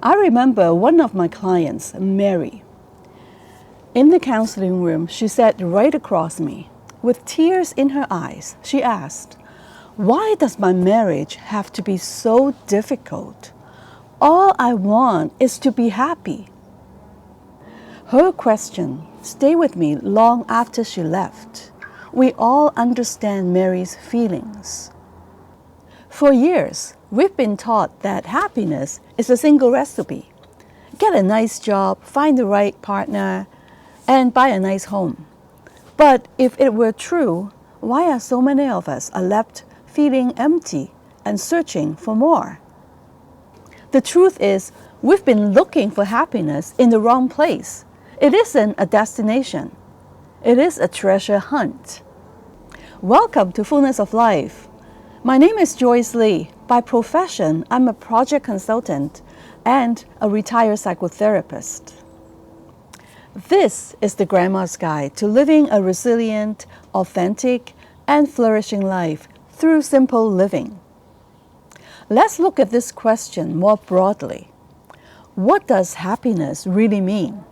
I remember one of my clients, Mary. In the counseling room, she sat right across me. With tears in her eyes, she asked, "Why does my marriage have to be so difficult? All I want is to be happy." Her question stayed with me long after she left. We all understand Mary's feelings. For years, we've been taught that happiness is a single recipe. Get a nice job, find the right partner, and buy a nice home. But if it were true, why are so many of us left feeling empty and searching for more? The truth is, we've been looking for happiness in the wrong place. It isn't a destination. It is a treasure hunt. Welcome to Fullness of Life. My name is Joyce Li. By profession, I'm a project consultant and a retired psychotherapist. This is the Grandma's Guide to living a resilient, authentic, and flourishing life through simple living. Let's look at this question more broadly. What does happiness really mean?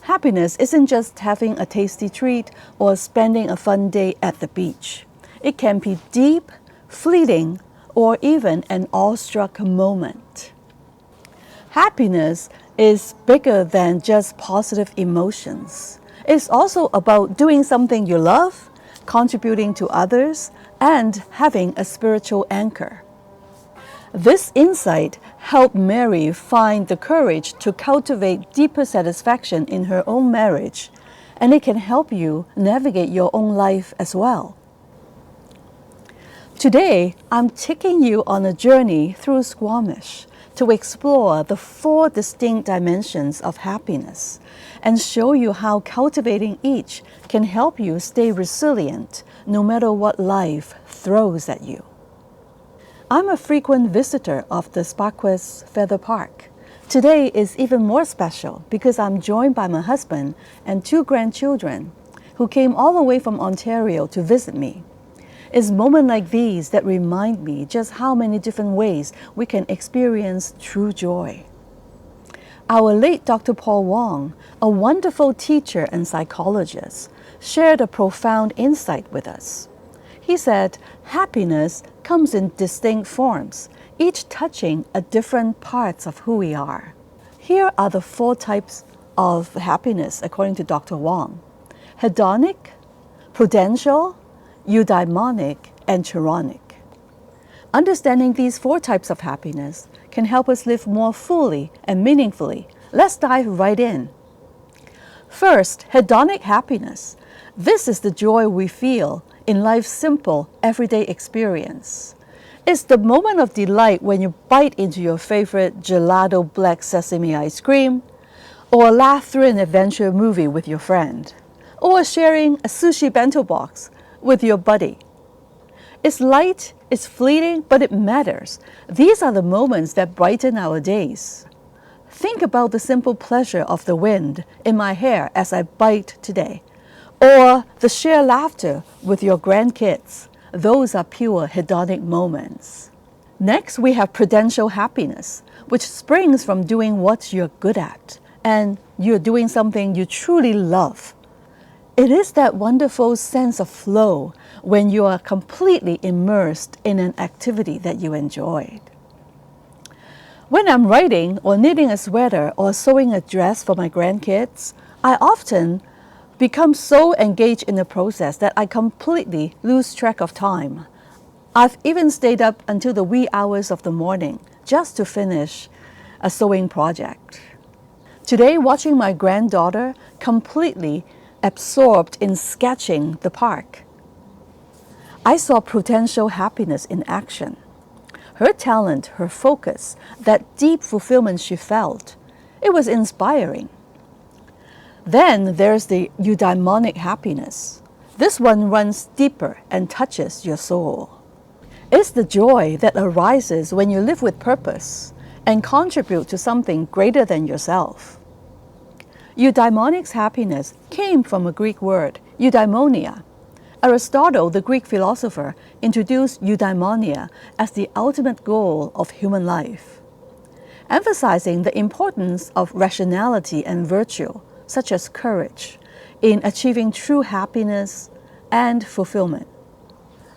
Happiness isn't just having a tasty treat or spending a fun day at the beach. It can be deep, fleeting, or even an awestruck moment. Happiness is bigger than just positive emotions. It's also about doing something you love, contributing to others, and having a spiritual anchor. This insight helped Mary find the courage to cultivate deeper satisfaction in her own marriage, and it can help you navigate your own life as well. Today, I'm taking you on a journey through Squamish to explore the 4 distinct dimensions of happiness and show you how cultivating each can help you stay resilient no matter what life throws at you. I'm a frequent visitor of the Squamish Feather Park. Today is even more special because I'm joined by my husband and 2 grandchildren who came all the way from Ontario to visit me. It's moments like these that remind me just how many different ways we can experience true joy. Our late Dr. Paul Wong, a wonderful teacher and psychologist, shared a profound insight with us. He said, happiness comes in distinct forms, each touching a different parts of who we are. Here are the 4 types of happiness according to Dr. Wong: Hedonic, Prudential, Eudaimonic, and Chaironic. Understanding these 4 types of happiness can help us live more fully and meaningfully. Let's dive right in. First, Hedonic Happiness. This is the joy we feel in life's simple, everyday experience. It's the moment of delight when you bite into your favorite gelato black sesame ice cream, or laugh through an adventure movie with your friend, or sharing a sushi bento box with your buddy. It's light, it's fleeting, but it matters. These are the moments that brighten our days. Think about the simple pleasure of the wind in my hair as I bite today, or the shared laughter with your grandkids. Those are pure hedonic moments. Next, we have Prudential Happiness, which springs from doing what you're good at, and you're doing something you truly love. It is that wonderful sense of flow when you are completely immersed in an activity that you enjoyed. When I'm writing or knitting a sweater or sewing a dress for my grandkids, I often become so engaged in the process that I completely lose track of time. I've even stayed up until the wee hours of the morning just to finish a sewing project. Today, watching my granddaughter completely absorbed in sketching the park, I saw Prudential Happiness in action. Her talent, her focus, that deep fulfillment she felt, it was inspiring. Then there's the Eudaimonic Happiness. This one runs deeper and touches your soul. It's the joy that arises when you live with purpose and contribute to something greater than yourself. Eudaimonic happiness came from a Greek word, eudaimonia. Aristotle, the Greek philosopher, introduced eudaimonia as the ultimate goal of human life. emphasizing the importance of rationality and virtue, such as courage, in achieving true happiness and fulfillment.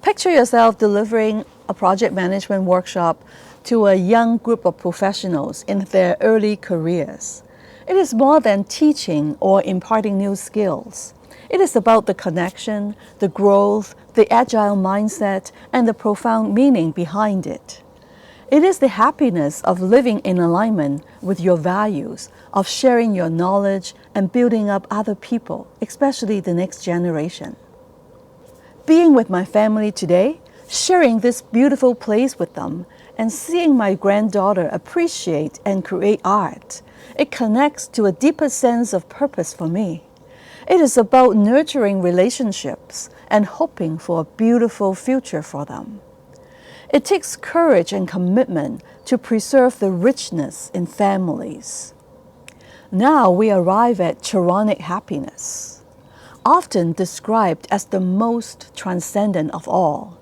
Picture yourself delivering a project management workshop to a young group of professionals in their early careers. It is more than teaching or imparting new skills. It is about the connection, the growth, the agile mindset, and the profound meaning behind it. It is the happiness of living in alignment with your values, of sharing your knowledge and building up other people, especially the next generation. Being with my family today, sharing this beautiful place with them, and seeing my granddaughter appreciate and create art, it connects to a deeper sense of purpose for me. It is about nurturing relationships and hoping for a beautiful future for them. It takes courage and commitment to preserve the richness in families. Now we arrive at Chaironic Happiness, often described as the most transcendent of all.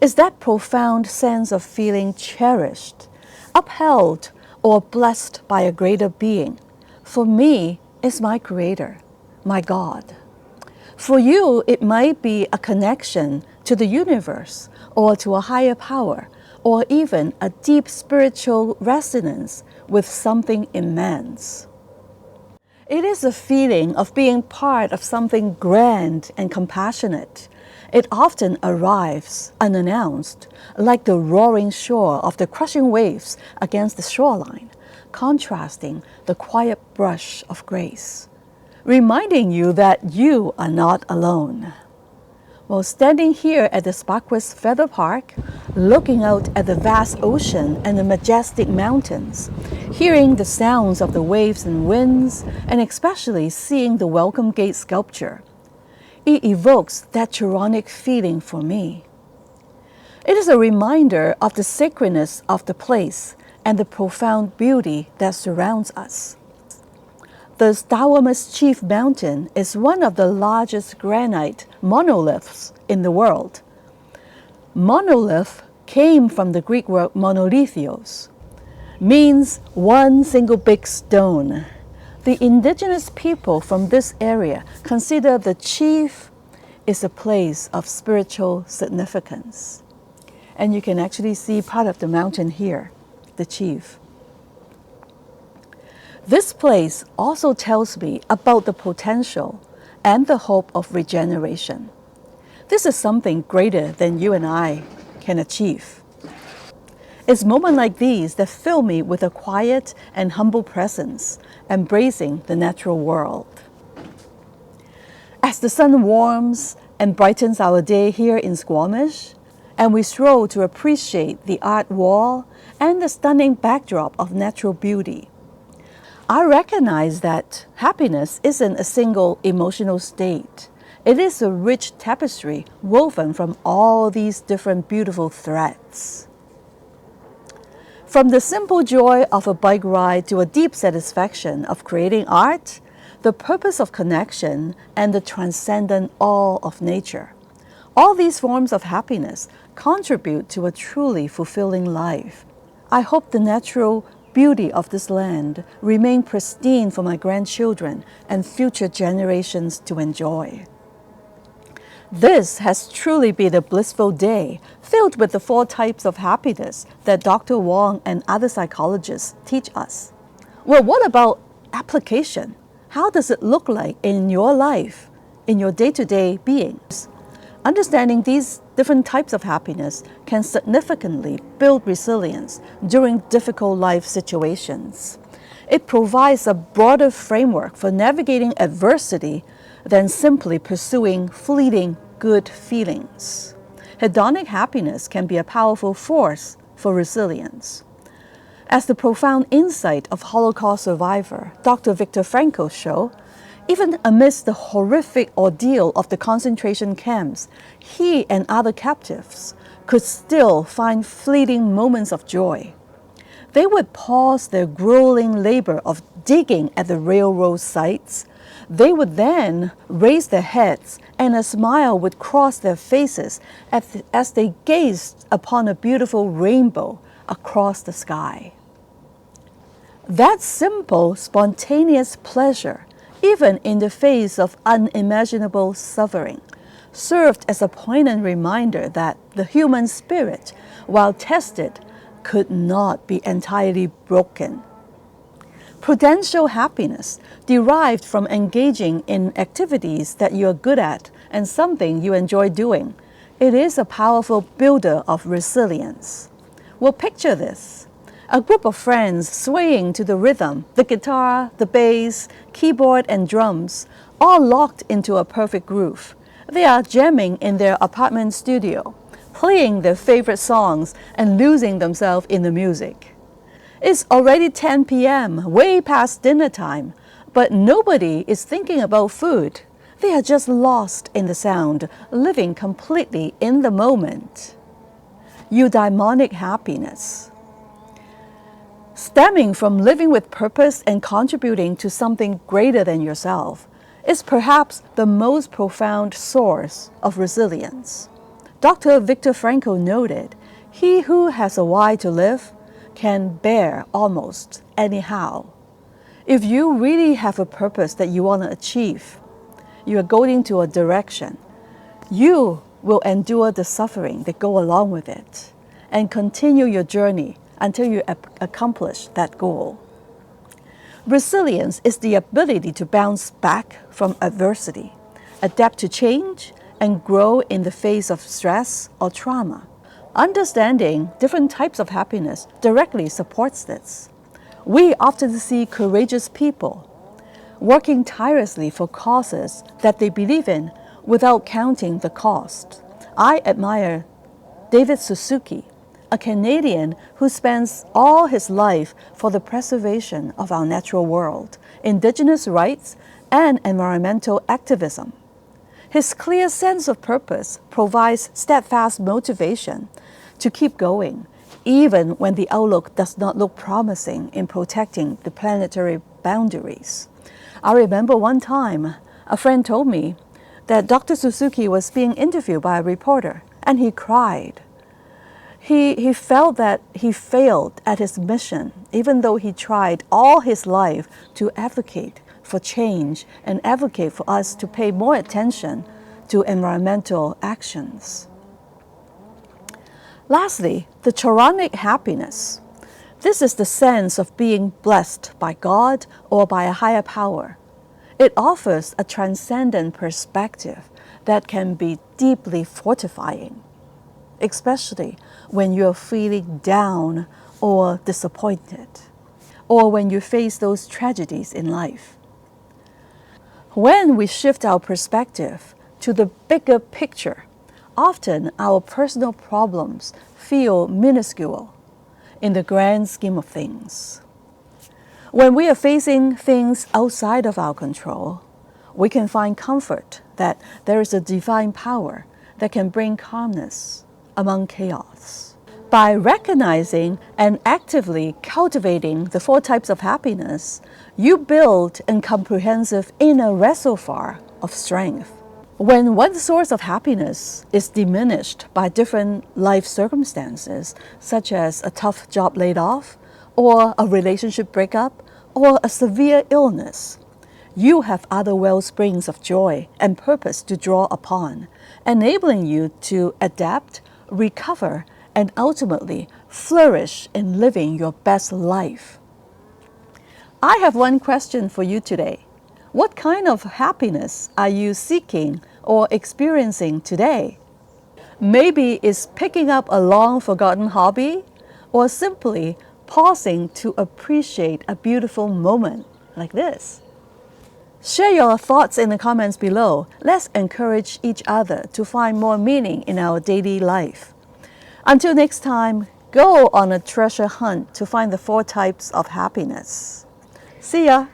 Is that profound sense of feeling cherished, upheld, or blessed by a greater being. For me, it's my Creator, my God. For you, it might be a connection to the universe, or to a higher power, or even a deep spiritual resonance with something immense. It is a feeling of being part of something grand and compassionate. It often arrives unannounced, like the roaring shore of the crushing waves against the shoreline, contrasting the quiet brush of grace, reminding you that you are not alone. While standing here at the Squamish Feather Park, looking out at the vast ocean and the majestic mountains, hearing the sounds of the waves and winds, and especially seeing the Welcome Gate sculpture, it evokes that Chaironic feeling for me. It is a reminder of the sacredness of the place and the profound beauty that surrounds us. The Squamish Chief Mountain is one of the largest granite monoliths in the world. Monolith came from the Greek word monolithios, means one single big stone. The indigenous people from this area consider the Chief is a place of spiritual significance. And you can actually see part of the mountain here, the Chief. This place also tells me about the potential and the hope of regeneration. This is something greater than you and I can achieve. It's moments like these that fill me with a quiet and humble presence, embracing the natural world. As the sun warms and brightens our day here in Squamish, and we stroll to appreciate the art wall and the stunning backdrop of natural beauty, I recognize that happiness isn't a single emotional state. It is a rich tapestry woven from all these different beautiful threads. From the simple joy of a bike ride to a deep satisfaction of creating art, the purpose of connection, and the transcendent awe of nature. All these forms of happiness contribute to a truly fulfilling life. I hope the natural beauty of this land remain pristine for my grandchildren and future generations to enjoy. This has truly been a blissful day, filled with the 4 types of happiness that Dr. Wong and other psychologists teach us. Well, what about application? How does it look like in your life, in your day-to-day beings? Understanding these different types of happiness can significantly build resilience during difficult life situations. It provides a broader framework for navigating adversity than simply pursuing fleeting good feelings. Hedonic happiness can be a powerful force for resilience. As the profound insight of Holocaust survivor Dr. Viktor Frankl show, even amidst the horrific ordeal of the concentration camps, he and other captives could still find fleeting moments of joy. They would pause their grueling labor of digging at the railroad sites. They would then raise their heads, and a smile would cross their faces as they gazed upon a beautiful rainbow across the sky. That simple, spontaneous pleasure, even in the face of unimaginable suffering, served as a poignant reminder that the human spirit, while tested, could not be entirely broken. Prudential happiness, derived from engaging in activities that you are good at and something you enjoy doing, it is a powerful builder of resilience. Well, picture this. A group of friends swaying to the rhythm, the guitar, the bass, keyboard, and drums, all locked into a perfect groove. They are jamming in their apartment studio, playing their favorite songs and losing themselves in the music. It's already 10 p.m., way past dinner time, but nobody is thinking about food. They are just lost in the sound, living completely in the moment. Eudaimonic happiness, stemming from living with purpose and contributing to something greater than yourself, is perhaps the most profound source of resilience. Dr. Viktor Frankl noted, "He who has a why to live can bear almost anyhow." If you really have a purpose that you want to achieve, you are going to a direction, you will endure the suffering that go along with it and continue your journey until you accomplish that goal. Resilience is the ability to bounce back from adversity, adapt to change, and grow in the face of stress or trauma. Understanding different types of happiness directly supports this. We often see courageous people working tirelessly for causes that they believe in without counting the cost. I admire David Suzuki, a Canadian who spends all his life for the preservation of our natural world, indigenous rights, and environmental activism. His clear sense of purpose provides steadfast motivation to keep going, even when the outlook does not look promising in protecting the planetary boundaries. I remember one time a friend told me that Dr. Suzuki was being interviewed by a reporter, and he cried. He felt that he failed at his mission, even though he tried all his life to advocate for change and advocate for us to pay more attention to environmental actions. Lastly, the Chaironic Happiness. This is the sense of being blessed by God or by a higher power. It offers a transcendent perspective that can be deeply fortifying, especially when you're feeling down or disappointed, or when you face those tragedies in life. When we shift our perspective to the bigger picture, often our personal problems feel minuscule in the grand scheme of things. When we are facing things outside of our control, we can find comfort that there is a divine power that can bring calmness among chaos. By recognizing and actively cultivating the 4 types of happiness, you build a comprehensive inner reservoir of strength. When one source of happiness is diminished by different life circumstances, such as a tough job laid off, or a relationship breakup, or a severe illness, you have other wellsprings of joy and purpose to draw upon, enabling you to adapt, recover, and ultimately flourish in living your best life. I have one question for you today. What kind of happiness are you seeking or experiencing today? Maybe it's picking up a long-forgotten hobby, or simply pausing to appreciate a beautiful moment like this. Share your thoughts in the comments below. Let's encourage each other to find more meaning in our daily life. Until next time, go on a treasure hunt to find the 4 types of happiness. See ya!